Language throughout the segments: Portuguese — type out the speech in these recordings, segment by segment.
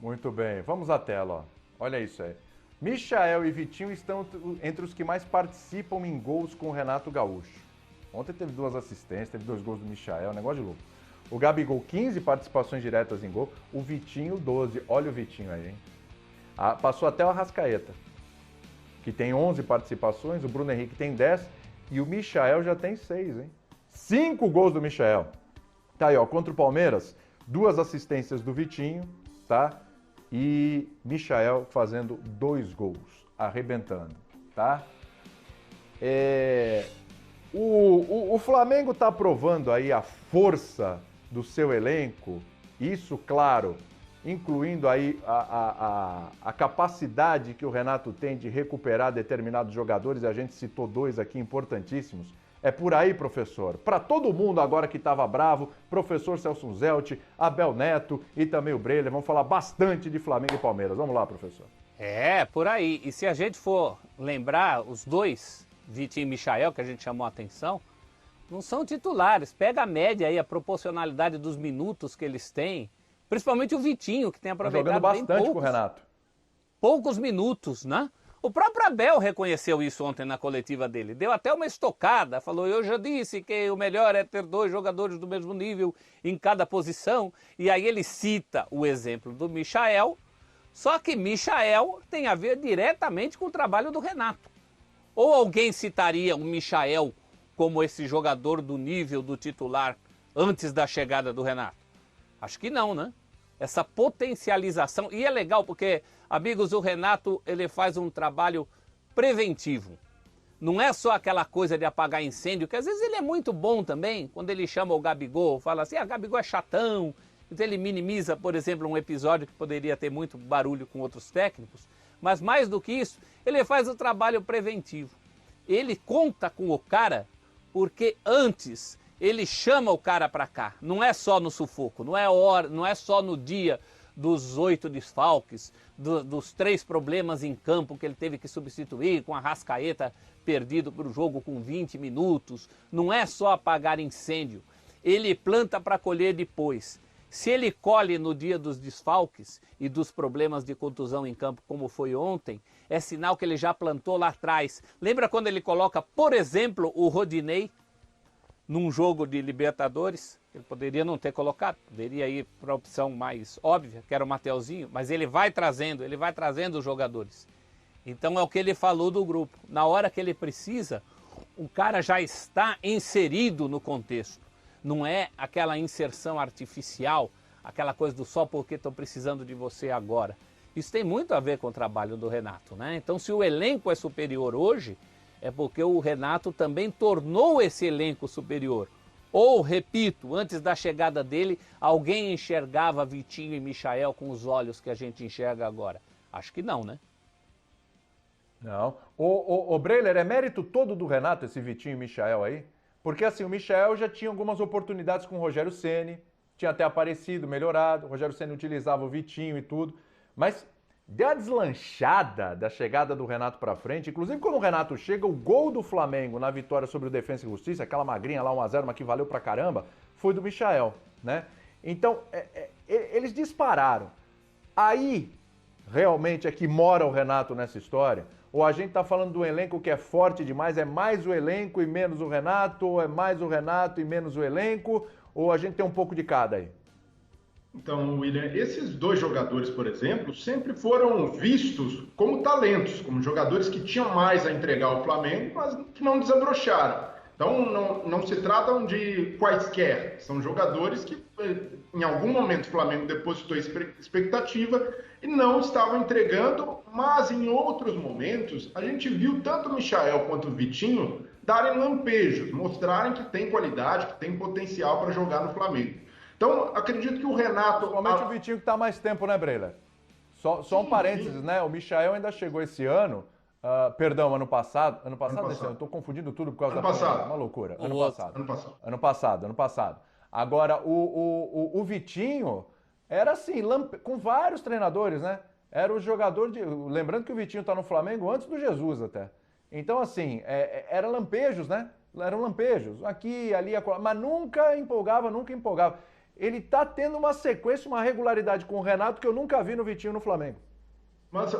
Muito bem, vamos à tela, ó. Olha isso aí. Michael e Vitinho estão entre os que mais participam em gols com o Renato Gaúcho. Ontem teve 2 assistências, teve 2 gols do Michael, negócio de louco. O Gabigol, 15 participações diretas em gol. O Vitinho, 12. Olha o Vitinho aí, hein? Passou até o Arrascaeta, que tem 11 participações. O Bruno Henrique tem 10. E o Michael já tem 6, hein? 5 gols do Michael. Tá aí, ó, contra o Palmeiras, 2 assistências do Vitinho, tá? E Michael fazendo 2 gols, arrebentando, tá? O Flamengo tá provando aí a força do seu elenco, isso, claro, incluindo aí a capacidade que o Renato tem de recuperar determinados jogadores, a gente citou 2 aqui importantíssimos. É por aí, professor. Para todo mundo agora que estava bravo, professor Celso Zelt, Abel Neto e também o Breler, vamos falar bastante de Flamengo e Palmeiras. Vamos lá, professor. É, por aí. E se a gente for lembrar, os 2, Vitinho e Michael, que a gente chamou a atenção, não são titulares. Pega a média aí, a proporcionalidade dos minutos que eles têm. Principalmente o Vitinho, que tem aproveitado jogando bastante bem com o Renato. Poucos minutos, né? O próprio Abel reconheceu isso ontem na coletiva dele. Deu até uma estocada, falou, eu já disse que o melhor é ter 2 jogadores do mesmo nível em cada posição. E aí ele cita o exemplo do Michael, só que Michael tem a ver diretamente com o trabalho do Renato. Ou alguém citaria o Michael como esse jogador do nível do titular antes da chegada do Renato? Acho que não, né? Essa potencialização, e é legal porque, amigos, o Renato, ele faz um trabalho preventivo. Não é só aquela coisa de apagar incêndio, que às vezes ele é muito bom também, quando ele chama o Gabigol, fala assim, Gabigol é chatão, então ele minimiza, por exemplo, um episódio que poderia ter muito barulho com outros técnicos, mas mais do que isso, ele faz o trabalho preventivo. Ele conta com o cara, porque antes ele chama o cara para cá, não é só no sufoco, não é só no dia dos 8 desfalques, dos 3 problemas em campo que ele teve que substituir, com a Arrascaeta perdido para o jogo com 20 minutos, não é só apagar incêndio, ele planta para colher depois. Se ele colhe no dia dos desfalques e dos problemas de contusão em campo, como foi ontem, é sinal que ele já plantou lá atrás. Lembra quando ele coloca, por exemplo, o Rodinei num jogo de Libertadores? Ele poderia não ter colocado, poderia ir para a opção mais óbvia, que era o Mateuzinho, mas ele vai trazendo os jogadores. Então é o que ele falou do grupo. Na hora que ele precisa, o cara já está inserido no contexto. Não é aquela inserção artificial, aquela coisa do só porque estou precisando de você agora. Isso tem muito a ver com o trabalho do Renato, né? Então, se o elenco é superior hoje, é porque o Renato também tornou esse elenco superior. Ou, repito, antes da chegada dele, alguém enxergava Vitinho e Michael com os olhos que a gente enxerga agora? Acho que não, né? Não. O Breler, é mérito todo do Renato esse Vitinho e Michael aí? Porque assim, o Michael já tinha algumas oportunidades com o Rogério Ceni, tinha até aparecido, melhorado, o Rogério Ceni utilizava o Vitinho e tudo, mas deu a deslanchada da chegada do Renato pra frente, inclusive quando o Renato chega, o gol do Flamengo na vitória sobre o Defensa e Justiça, aquela magrinha lá, 1-0, mas que valeu pra caramba, foi do Michael, né? Então, eles dispararam. Aí, realmente, é que mora o Renato nessa história? Ou a gente tá falando do elenco que é forte demais, é mais o elenco e menos o Renato, ou é mais o Renato e menos o elenco, ou a gente tem um pouco de cada aí? Então, William, esses 2 jogadores, por exemplo, sempre foram vistos como talentos, como jogadores que tinham mais a entregar ao Flamengo, mas que não desabrocharam. Então, não se tratam de quaisquer, são jogadores que em algum momento o Flamengo depositou expectativa e não estavam entregando, mas em outros momentos a gente viu tanto o Michael quanto o Vitinho darem lampejos, mostrarem que tem qualidade, que tem potencial para jogar no Flamengo. Então, acredito que o Renato... Principalmente o Vitinho que está há mais tempo, né, Breler? Só um parênteses, sim. Né? O Michael ainda chegou esse ano, perdão, ano passado. Ano passado. Eu estou confundindo tudo por causa da pandemia. Uma loucura. Ano passado. Agora, o Vitinho era assim, com vários treinadores, né? Era o jogador de... Lembrando que o Vitinho está no Flamengo antes do Jesus até. Então, assim, era lampejos, né? Eram lampejos. Aqui, ali, acolá, mas nunca empolgava. ele tá tendo uma sequência, uma regularidade com o Renato que eu nunca vi no Vitinho no Flamengo. Mas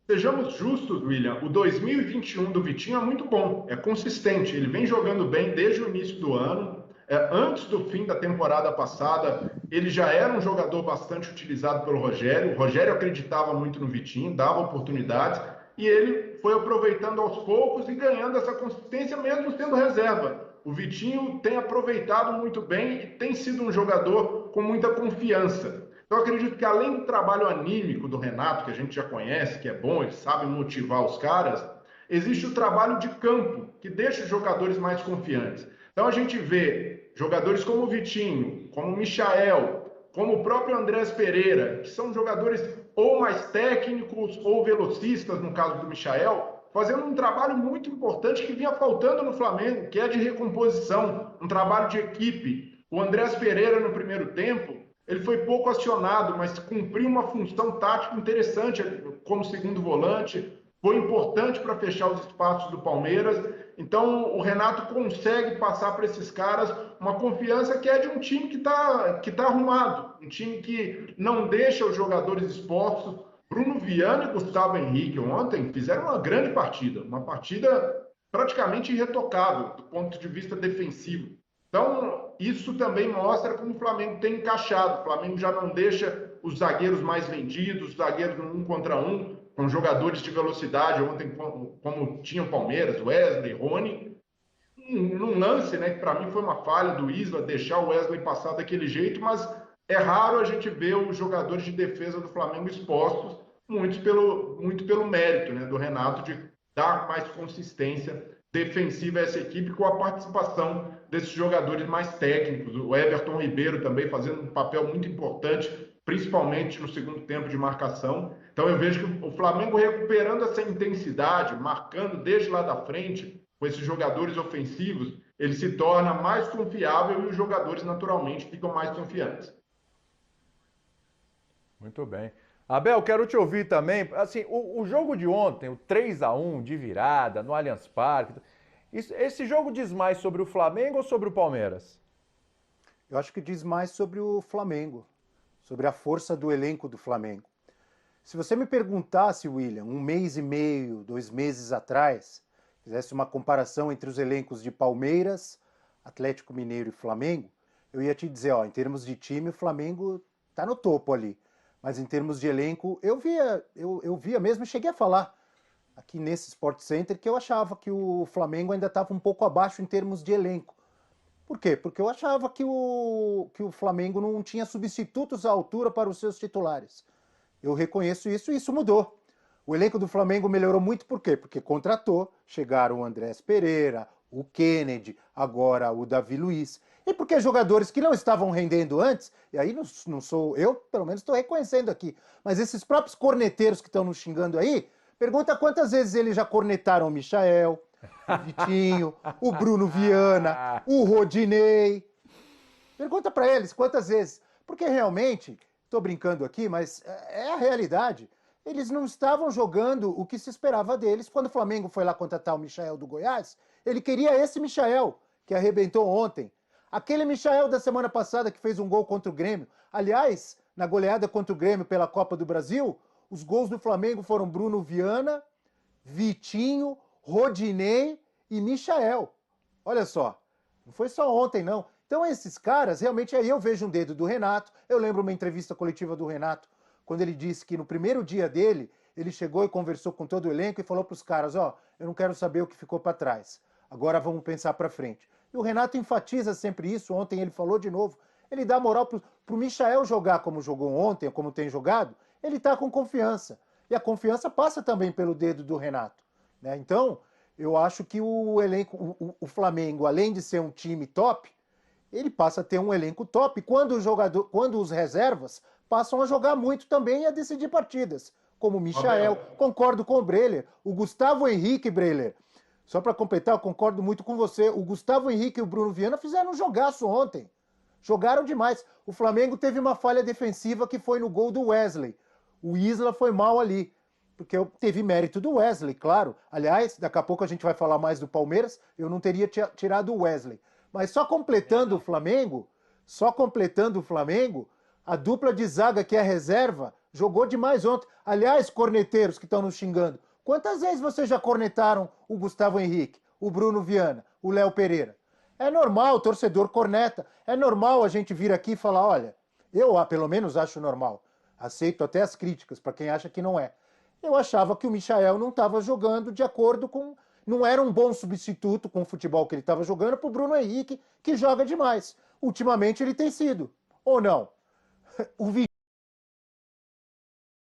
sejamos justos, William, o 2021 do Vitinho é muito bom, é consistente, ele vem jogando bem desde o início do ano. Antes do fim da temporada passada, ele já era um jogador bastante utilizado pelo Rogério. O Rogério acreditava muito no Vitinho, dava oportunidades, e ele foi aproveitando aos poucos e ganhando essa consistência mesmo sendo reserva. O Vitinho tem aproveitado muito bem e tem sido um jogador com muita confiança. Então, eu acredito que além do trabalho anímico do Renato, que a gente já conhece, que é bom, ele sabe motivar os caras, existe o trabalho de campo, que deixa os jogadores mais confiantes. Então, a gente vê jogadores como o Vitinho, como o Michael, como o próprio Andrés Pereira, que são jogadores ou mais técnicos ou velocistas, no caso do Michael, fazendo um trabalho muito importante que vinha faltando no Flamengo, que é de recomposição, um trabalho de equipe. O Andrés Pereira, no primeiro tempo, ele foi pouco acionado, mas cumpriu uma função tática interessante como segundo volante, foi importante para fechar os espaços do Palmeiras. Então, o Renato consegue passar para esses caras uma confiança que é de um time que tá arrumado, um time que não deixa os jogadores expostos. Bruno Viana e Gustavo Henrique ontem fizeram uma grande partida, uma partida praticamente irretocável do ponto de vista defensivo. Então, isso também mostra como o Flamengo tem encaixado. O Flamengo já não deixa os zagueiros mais vendidos, os zagueiros no 1 contra 1, com jogadores de velocidade, ontem como tinha o Palmeiras, Wesley, Rony. Num lance, né, que para mim foi uma falha do Isla deixar o Wesley passar daquele jeito, mas é raro a gente ver os jogadores de defesa do Flamengo expostos, muito pelo mérito, né, do Renato de dar mais consistência defensiva a essa equipe com a participação desses jogadores mais técnicos. O Everton Ribeiro também fazendo um papel muito importante, principalmente no segundo tempo de marcação. Então eu vejo que o Flamengo recuperando essa intensidade, marcando desde lá da frente, com esses jogadores ofensivos, ele se torna mais confiável e os jogadores naturalmente ficam mais confiantes. Muito bem. Abel, quero te ouvir também. Assim, o jogo de ontem, o 3-1 de virada no Allianz Parque, esse jogo diz mais sobre o Flamengo ou sobre o Palmeiras? Eu acho que diz mais sobre o Flamengo, sobre a força do elenco do Flamengo. Se você me perguntasse, William, 1 mês e meio, 2 meses atrás, fizesse uma comparação entre os elencos de Palmeiras, Atlético Mineiro e Flamengo, eu ia te dizer, ó, em termos de time, o Flamengo tá no topo ali. Mas em termos de elenco, eu via mesmo e cheguei a falar aqui nesse Sport Center que eu achava que o Flamengo ainda estava um pouco abaixo em termos de elenco. Por quê? Porque eu achava que o Flamengo não tinha substitutos à altura para os seus titulares. Eu reconheço isso e isso mudou. O elenco do Flamengo melhorou muito por quê? Porque contratou, chegaram o Andrés Pereira, o Kennedy, agora o Davi Luiz. E porque jogadores que não estavam rendendo antes, e aí não sou eu, pelo menos estou reconhecendo aqui, mas esses próprios corneteiros que estão nos xingando aí, pergunta quantas vezes eles já cornetaram o Michael, o Vitinho, o Bruno Viana, o Rodinei. Pergunta para eles quantas vezes. Porque realmente, estou brincando aqui, mas é a realidade. Eles não estavam jogando o que se esperava deles. Quando o Flamengo foi lá contratar o Michael do Goiás, ele queria esse Michael, que arrebentou ontem. Aquele Michael da semana passada que fez um gol contra o Grêmio. Aliás, na goleada contra o Grêmio pela Copa do Brasil, os gols do Flamengo foram Bruno Viana, Vitinho, Rodinei e Michael. Olha só, não foi só ontem não. Então esses caras, realmente aí eu vejo um dedo do Renato. Eu lembro uma entrevista coletiva do Renato, quando ele disse que no primeiro dia dele, ele chegou e conversou com todo o elenco e falou para os caras, ó, eu não quero saber o que ficou para trás. Agora vamos pensar para frente. E o Renato enfatiza sempre isso, ontem ele falou de novo, ele dá moral para o Michael jogar como jogou ontem, como tem jogado, ele está com confiança. E a confiança passa também pelo dedo do Renato. Né? Então, eu acho que o elenco, o Flamengo, além de ser um time top, ele passa a ter um elenco top quando os reservas passam a jogar muito também e a decidir partidas. Como o Michael, concordo com o Breler, o Gustavo Henrique, Breler. Só para completar, eu concordo muito com você. O Gustavo Henrique e o Bruno Viana fizeram um jogaço ontem. Jogaram demais. O Flamengo teve uma falha defensiva que foi no gol do Wesley. O Isla foi mal ali, porque teve mérito do Wesley, claro. Aliás, daqui a pouco a gente vai falar mais do Palmeiras, eu não teria tirado o Wesley. Mas só completando o Flamengo, Só completando o Flamengo, a dupla de zaga que é reserva jogou demais ontem. Aliás, corneteiros que estão nos xingando, quantas vezes vocês já cornetaram o Gustavo Henrique, o Bruno Viana, o Léo Pereira? É normal, o torcedor corneta. É normal a gente vir aqui e falar, olha, eu pelo menos acho normal. Aceito até as críticas para quem acha que não é. Eu achava que o Michael não estava jogando de acordo com... Não era um bom substituto com o futebol que ele estava jogando para o Bruno Henrique, que joga demais. Ultimamente ele tem sido. Ou não? O